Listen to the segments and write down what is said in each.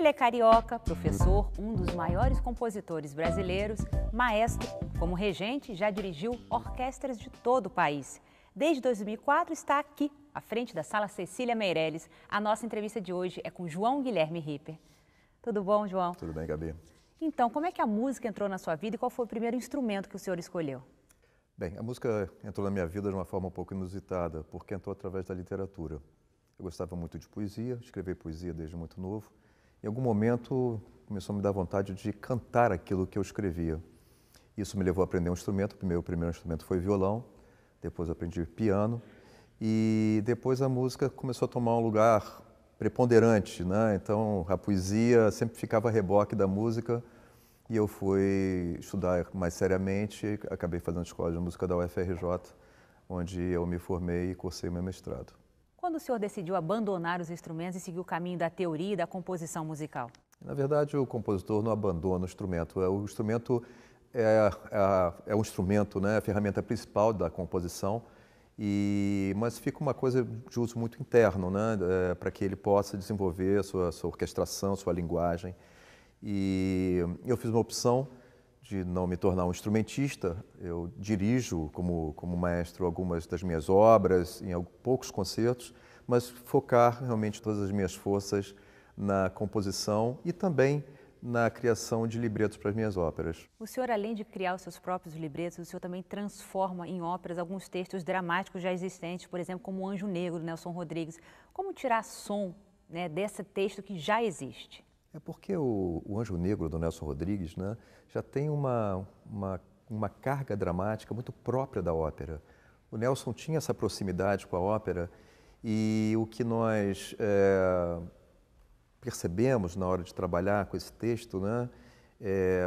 Ele é carioca, professor, um dos maiores compositores brasileiros, maestro. Como regente, já dirigiu orquestras de todo o país. Desde 2004 está aqui, à frente da Sala Cecília Meirelles. A nossa entrevista de hoje é com João Guilherme Ripper. Tudo bom, João? Tudo bem, Gabi. Então, como é que a música entrou na sua vida e qual foi o primeiro instrumento que o senhor escolheu? Bem, a música entrou na minha vida de uma forma um pouco inusitada, porque entrou através da literatura. Eu gostava muito de poesia, escrevi poesia desde muito novo. Em algum momento começou a me dar vontade de cantar aquilo que eu escrevia. Isso me levou a aprender um instrumento. O primeiro instrumento foi violão, depois aprendi piano e depois a música começou a tomar um lugar preponderante, né? Então a poesia sempre ficava a reboque da música e eu fui estudar mais seriamente. Acabei fazendo escola de música da UFRJ, onde eu me formei e cursei meu mestrado. Quando o senhor decidiu abandonar os instrumentos e seguir o caminho da teoria e da composição musical? Na verdade, o compositor não abandona o instrumento. O instrumento é um instrumento, né, a ferramenta principal da composição, mas fica uma coisa de uso muito interno, né, para que ele possa desenvolver sua orquestração, sua linguagem. E eu fiz uma opção de não me tornar um instrumentista. Eu dirijo como maestro algumas das minhas obras, em poucos concertos, mas focar realmente todas as minhas forças na composição e também na criação de libretos para as minhas óperas. O senhor, além de criar os seus próprios libretos, o senhor também transforma em óperas alguns textos dramáticos já existentes, por exemplo, como O Anjo Negro, do Nelson Rodrigues. Como tirar som, né, desse texto que já existe? É porque o Anjo Negro, do Nelson Rodrigues, né, já tem uma carga dramática muito própria da ópera. O Nelson tinha essa proximidade com a ópera e o que nós percebemos na hora de trabalhar com esse texto, né,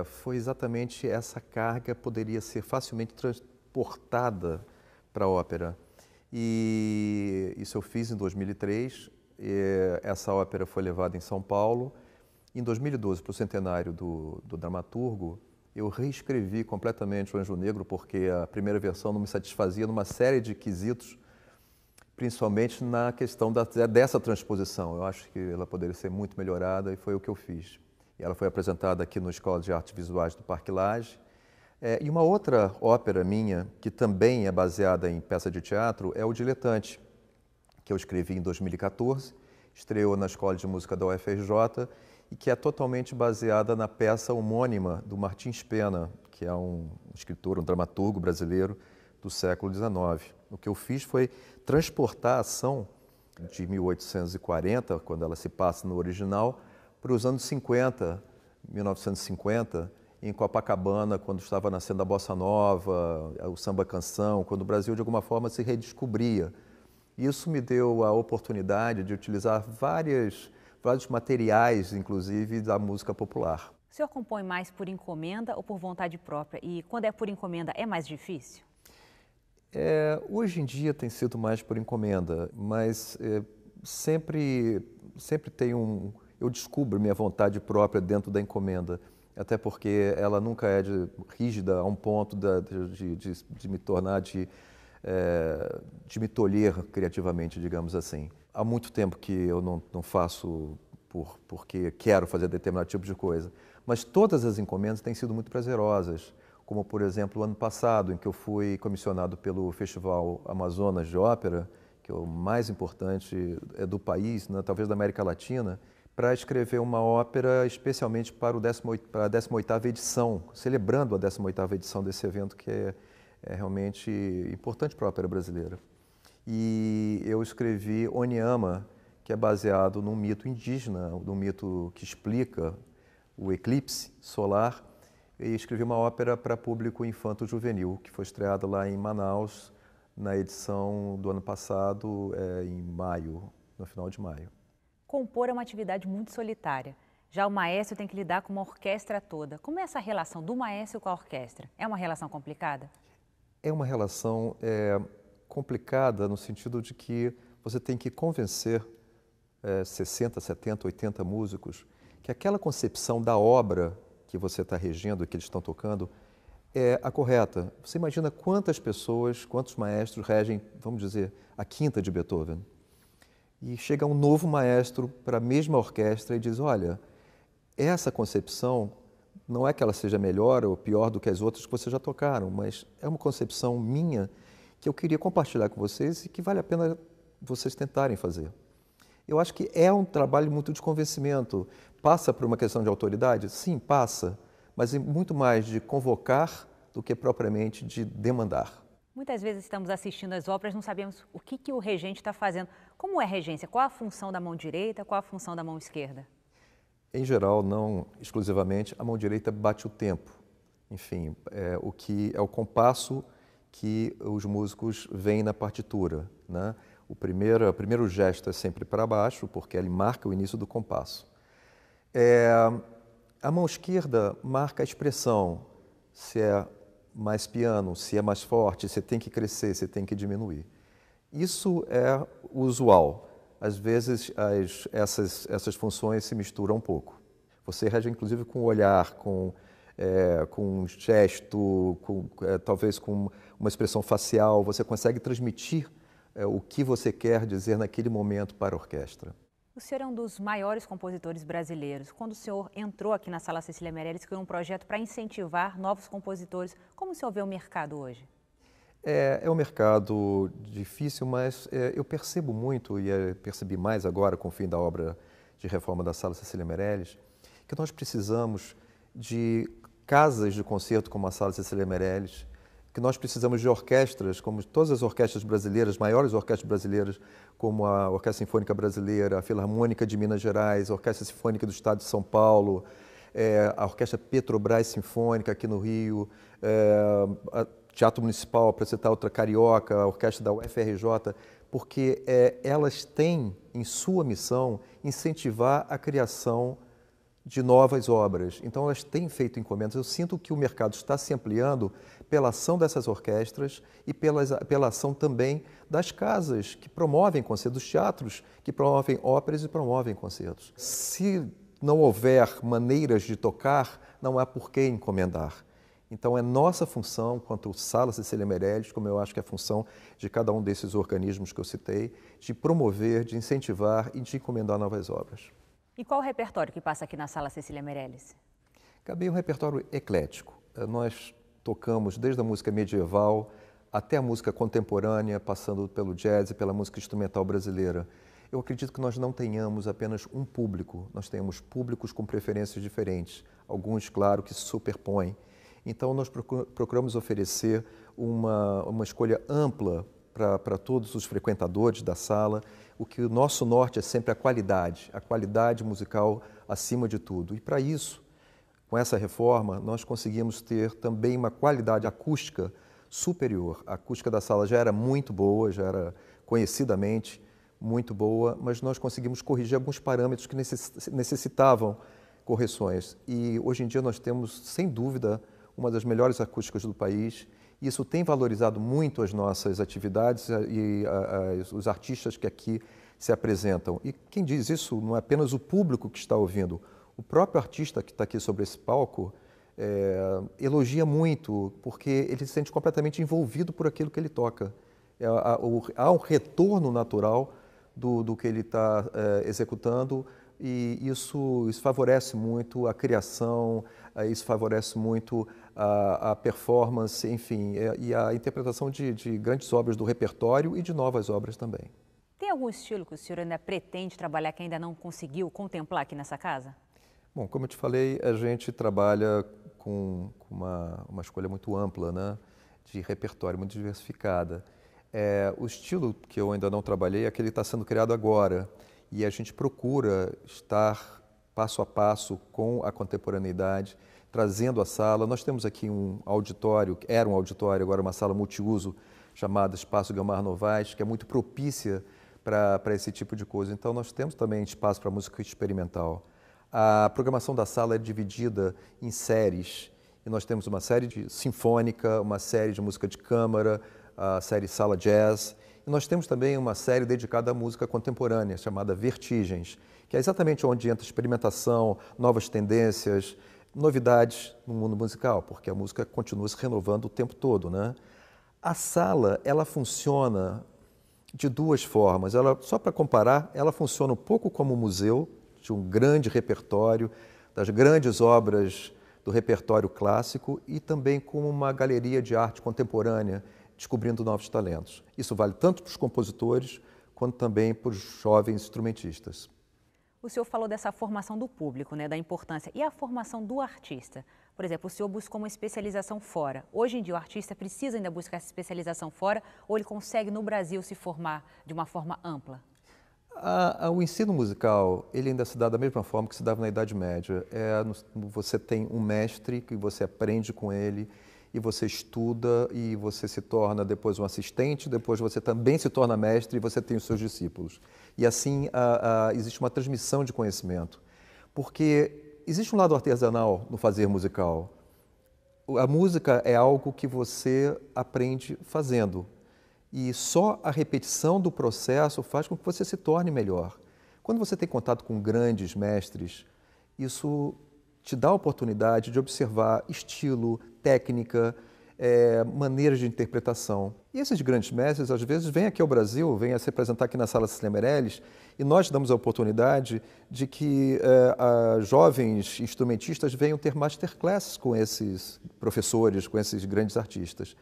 foi exatamente essa carga poderia ser facilmente transportada para a ópera. E isso eu fiz em 2003, essa ópera foi levada em São Paulo. Em 2012, para o centenário do dramaturgo, eu reescrevi completamente o Anjo Negro, porque a primeira versão não me satisfazia numa série de quesitos, principalmente na questão dessa transposição. Eu acho que ela poderia ser muito melhorada e foi o que eu fiz. E ela foi apresentada aqui no Escola de Artes Visuais do Parque Lage. E uma outra ópera minha, que também é baseada em peça de teatro, é O Diletante, que eu escrevi em 2014, estreou na Escola de Música da UFRJ, e que é totalmente baseada na peça homônima do Martins Pena, que é um escritor, um dramaturgo brasileiro do século XIX. O que eu fiz foi transportar a ação de 1840, quando ela se passa no original, para os anos 50, 1950, em Copacabana, quando estava nascendo a Bossa Nova, o samba-canção, quando o Brasil, de alguma forma, se redescobria. Isso me deu a oportunidade de utilizar vários materiais, inclusive, da música popular. O senhor compõe mais por encomenda ou por vontade própria? E quando é por encomenda, é mais difícil? Hoje em dia tem sido mais por encomenda, mas sempre tem eu descubro minha vontade própria dentro da encomenda, até porque ela nunca é rígida a um ponto de me tornar, de me tolher criativamente, digamos assim. Há muito tempo que eu não faço porque quero fazer determinado tipo de coisa, mas todas as encomendas têm sido muito prazerosas, como, por exemplo, o ano passado, em que eu fui comissionado pelo Festival Amazonas de Ópera, que é o mais importante do país, né, talvez da América Latina, para escrever uma ópera especialmente para a 18ª edição, celebrando a 18ª edição desse evento, que é realmente importante para a ópera brasileira. E eu escrevi Onyama, que é baseado num mito indígena, num mito que explica o eclipse solar, e escrevi uma ópera para público infanto-juvenil, que foi estreada lá em Manaus, na edição do ano passado, em maio, no final de maio. Compor é uma atividade muito solitária. Já o maestro tem que lidar com uma orquestra toda. Como é essa relação do maestro com a orquestra? É uma relação complicada? É uma relação complicada no sentido de que você tem que convencer 60, 70, 80 músicos que aquela concepção da obra que você está regendo, que eles estão tocando, é a correta. Você imagina quantas pessoas, quantos maestros regem, vamos dizer, a quinta de Beethoven. E chega um novo maestro para a mesma orquestra e diz, olha, essa concepção não é que ela seja melhor ou pior do que as outras que vocês já tocaram, mas é uma concepção minha que eu queria compartilhar com vocês e que vale a pena vocês tentarem fazer. Eu acho que é um trabalho muito de convencimento. Passa por uma questão de autoridade? Sim, passa, mas é muito mais de convocar do que propriamente de demandar. Muitas vezes estamos assistindo às óperas, não sabemos o que o regente está fazendo. Como é regência? Qual a função da mão direita, qual a função da mão esquerda? Em geral, não exclusivamente, a mão direita bate o tempo. Enfim, o que é o compasso que os músicos veem na partitura, né? O primeiro gesto é sempre para baixo, porque ele marca o início do compasso. A mão esquerda marca a expressão, se é mais piano, se é mais forte, se tem que crescer, se tem que diminuir. Isso é usual. Às vezes, essas funções se misturam um pouco. Você rege, inclusive, com o olhar, com um gesto, talvez com uma expressão facial. Você consegue transmitir o que você quer dizer naquele momento para a orquestra. O senhor é um dos maiores compositores brasileiros. Quando o senhor entrou aqui na Sala Cecília Meirelles, criou um projeto para incentivar novos compositores. Como o senhor vê o mercado hoje? É um mercado difícil, mas eu percebo muito, e percebi mais agora com o fim da obra de reforma da Sala Cecília Meirelles, que nós precisamos de casas de concerto como a Sala Cecília Meirelles, que nós precisamos de orquestras, como todas as orquestras brasileiras, maiores orquestras brasileiras, como a Orquestra Sinfônica Brasileira, a Filarmônica de Minas Gerais, a Orquestra Sinfônica do Estado de São Paulo, a Orquestra Petrobras Sinfônica aqui no Rio, a Teatro Municipal, para citar outra carioca, a orquestra da UFRJ, porque elas têm em sua missão incentivar a criação de novas obras. Então, elas têm feito encomendas. Eu sinto que o mercado está se ampliando pela ação dessas orquestras e pela ação também das casas que promovem concertos, dos teatros que promovem óperas e promovem concertos. Se não houver maneiras de tocar, não há por que encomendar. Então, é nossa função, quanto Sala Cecília Meirelles, como eu acho que é a função de cada um desses organismos que eu citei, de promover, de incentivar e de encomendar novas obras. E qual o repertório que passa aqui na Sala Cecília Meirelles? Gabi, um repertório eclético. Nós tocamos desde a música medieval até a música contemporânea, passando pelo jazz e pela música instrumental brasileira. Eu acredito que nós não tenhamos apenas um público, nós temos públicos com preferências diferentes, alguns, claro, que se superpõem. Então, nós procuramos oferecer uma escolha ampla para todos os frequentadores da sala. O que o nosso norte é sempre a qualidade musical acima de tudo. E para isso, com essa reforma, nós conseguimos ter também uma qualidade acústica superior. A acústica da sala já era muito boa, já era conhecidamente muito boa, mas nós conseguimos corrigir alguns parâmetros que necessitavam correções. E hoje em dia nós temos, sem dúvida, uma das melhores acústicas do país. Isso tem valorizado muito as nossas atividades e os artistas que aqui se apresentam. E quem diz isso não é apenas o público que está ouvindo. O próprio artista que está aqui sobre esse palco elogia muito, porque ele se sente completamente envolvido por aquilo que ele toca. Há um retorno natural do que ele está executando, e isso favorece muito a criação, isso favorece muito a performance, enfim, e a interpretação de grandes obras do repertório e de novas obras também. Tem algum estilo que o senhor ainda pretende trabalhar que ainda não conseguiu contemplar aqui nessa casa? Bom, como eu te falei, a gente trabalha com uma escolha muito ampla, né, de repertório, muito diversificada. O estilo que eu ainda não trabalhei é aquele que está sendo criado agora, e a gente procura estar passo a passo com a contemporaneidade, trazendo a sala. Nós temos aqui um auditório, era um auditório, agora uma sala multiuso, chamada Espaço Guilmar Novaes, que é muito propícia para esse tipo de coisa. Então, nós temos também espaço para música experimental. A programação da sala é dividida em séries, e nós temos uma série de sinfônica, uma série de música de câmara, a série Sala Jazz, e nós temos também uma série dedicada à música contemporânea, chamada Vertigens, que é exatamente onde entra experimentação, novas tendências, novidades no mundo musical, porque a música continua se renovando o tempo todo, né? A sala, ela funciona de duas formas. Só para comparar, ela funciona um pouco como um museu, de um grande repertório das grandes obras do repertório clássico e também como uma galeria de arte contemporânea, descobrindo novos talentos. Isso vale tanto para os compositores quanto também para os jovens instrumentistas. O senhor falou dessa formação do público, né, da importância. E a formação do artista? Por exemplo, o senhor buscou uma especialização fora. Hoje em dia o artista precisa ainda buscar essa especialização fora ou ele consegue no Brasil se formar de uma forma ampla? O ensino musical, ele ainda se dá da mesma forma que se dava na Idade Média. Você tem um mestre que você aprende com ele e você estuda e você se torna depois um assistente, depois você também se torna mestre e você tem os seus discípulos. E assim existe uma transmissão de conhecimento. Porque existe um lado artesanal no fazer musical. A música é algo que você aprende fazendo. E só a repetição do processo faz com que você se torne melhor. Quando você tem contato com grandes mestres, isso te dá a oportunidade de observar estilo, técnica, maneiras de interpretação. E esses grandes mestres, às vezes, vêm aqui ao Brasil, vêm a se apresentar aqui na Sala Cecília Meirelles, e nós damos a oportunidade de que jovens instrumentistas venham ter masterclasses com esses professores, com esses grandes artistas.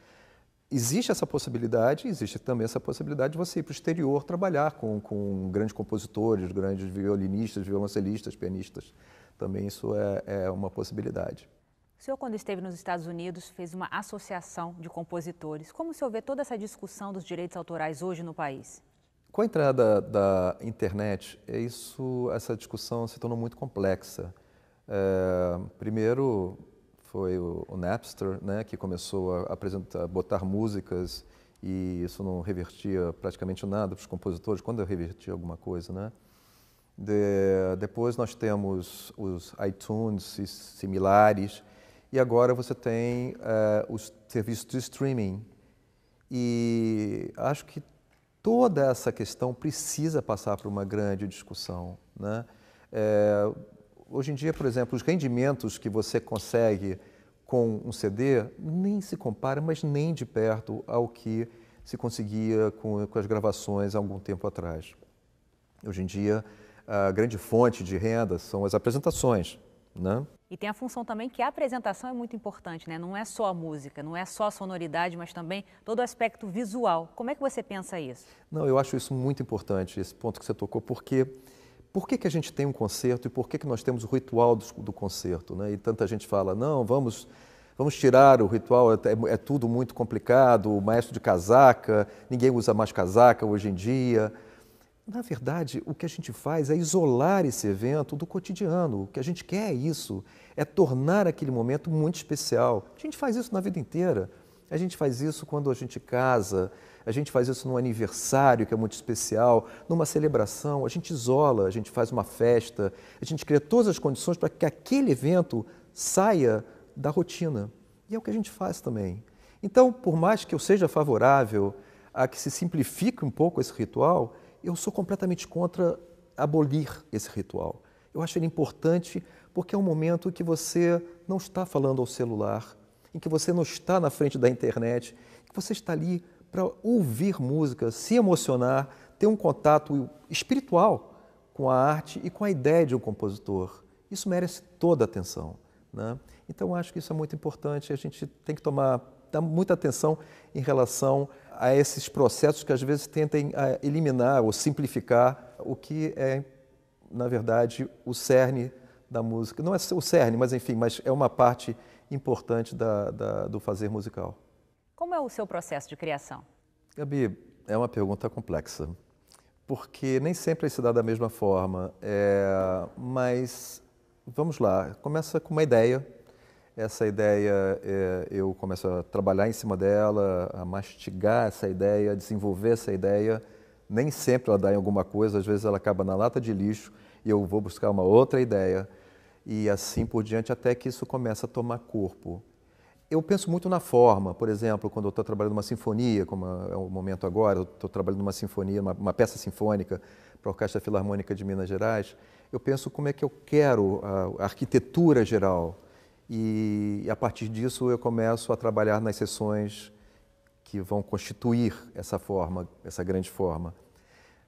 Existe essa possibilidade, existe também essa possibilidade de você ir para o exterior trabalhar com grandes compositores, grandes violinistas, violoncelistas, pianistas. Também isso é uma possibilidade. O senhor, quando esteve nos Estados Unidos, fez uma associação de compositores. Como o senhor vê toda essa discussão dos direitos autorais hoje no país? Com a entrada da internet, essa discussão se tornou muito complexa. Primeiro, foi o Napster, né, que começou a botar músicas e isso não revertia praticamente nada para os compositores, quando eu revertia alguma coisa, né? Depois nós temos os iTunes e similares e agora você tem os serviços de streaming. E acho que toda essa questão precisa passar por uma grande discussão, né? Hoje em dia, por exemplo, os rendimentos que você consegue com um CD nem se compara, mas nem de perto ao que se conseguia com as gravações há algum tempo atrás. Hoje em dia, a grande fonte de renda são as apresentações, né? E tem a função também que a apresentação é muito importante, né? Não é só a música, não é só a sonoridade, mas também todo o aspecto visual. Como é que você pensa isso? Não, eu acho isso muito importante, esse ponto que você tocou, porque por que a gente tem um concerto e por que nós temos o ritual do concerto, né? E tanta gente fala, não, vamos tirar o ritual, é tudo muito complicado, o maestro de casaca, ninguém usa mais casaca hoje em dia. Na verdade, o que a gente faz é isolar esse evento do cotidiano. O que a gente quer é isso, é tornar aquele momento muito especial. A gente faz isso na vida inteira. A gente faz isso quando a gente casa, a gente faz isso num aniversário que é muito especial, numa celebração, a gente isola, a gente faz uma festa, a gente cria todas as condições para que aquele evento saia da rotina. E é o que a gente faz também. Então, por mais que eu seja favorável a que se simplifique um pouco esse ritual, eu sou completamente contra abolir esse ritual. Eu acho ele importante porque é um momento que você não está falando ao celular, em que você não está na frente da internet, que você está ali para ouvir música, se emocionar, ter um contato espiritual com a arte e com a ideia de um compositor. Isso merece toda a atenção, né? Então, acho que isso é muito importante. A gente tem que dar muita atenção em relação a esses processos que às vezes tentem eliminar ou simplificar o que é, na verdade, o cerne da música. Não é o cerne, mas enfim, mas é uma parte importante do fazer musical. Como é o seu processo de criação? Gabi, é uma pergunta complexa, porque nem sempre se dá da mesma forma, mas vamos lá, começa com uma ideia. Essa ideia, eu começo a trabalhar em cima dela, a mastigar essa ideia, a desenvolver essa ideia. Nem sempre ela dá em alguma coisa, às vezes ela acaba na lata de lixo e eu vou buscar uma outra ideia. E assim por diante, até que isso começa a tomar corpo. Eu penso muito na forma, por exemplo, quando eu estou trabalhando numa sinfonia, como é o momento agora, eu estou trabalhando numa sinfonia, uma peça sinfônica para a Orquestra Filarmônica de Minas Gerais, eu penso como é que eu quero a arquitetura geral. E a partir disso eu começo a trabalhar nas sessões que vão constituir essa forma, essa grande forma.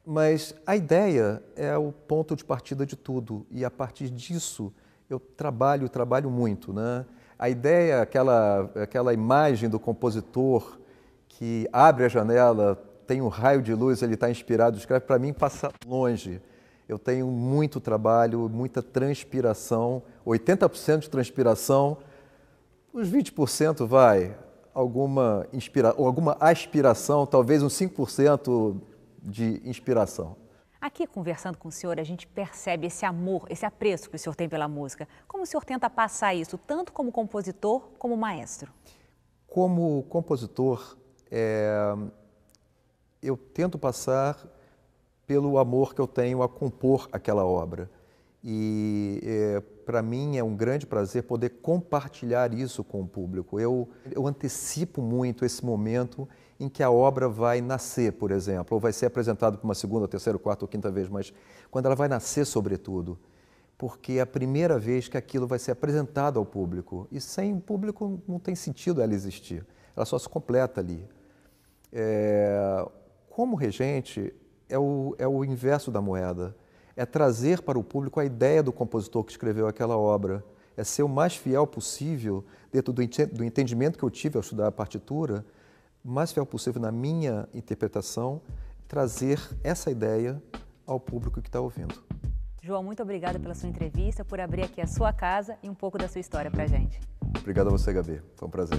Mas a ideia é o ponto de partida de tudo e a partir disso eu trabalho muito, né? A ideia, aquela imagem do compositor que abre a janela, tem um raio de luz, ele está inspirado, escreve, para mim passa longe. Eu tenho muito trabalho, muita transpiração, 80% de transpiração, uns 20% vai, alguma aspiração, talvez uns 5% de inspiração. Aqui, conversando com o senhor, a gente percebe esse amor, esse apreço que o senhor tem pela música. Como o senhor tenta passar isso, tanto como compositor, como maestro? Como compositor, eu tento passar pelo amor que eu tenho a compor aquela obra. E para mim é um grande prazer poder compartilhar isso com o público. Eu antecipo muito esse momento em que a obra vai nascer, por exemplo, ou vai ser apresentada por uma segunda, terceira, quarta ou quinta vez, mas quando ela vai nascer, sobretudo, porque é a primeira vez que aquilo vai ser apresentado ao público. E sem o público não tem sentido ela existir, ela só se completa ali. Como regente, é o inverso da moeda. É trazer para o público a ideia do compositor que escreveu aquela obra. É ser o mais fiel possível, dentro do entendimento que eu tive ao estudar a partitura, o mais fiel possível na minha interpretação, trazer essa ideia ao público que está ouvindo. João, muito obrigada pela sua entrevista, por abrir aqui a sua casa e um pouco da sua história para a gente. Obrigado a você, Gabi. Foi um prazer.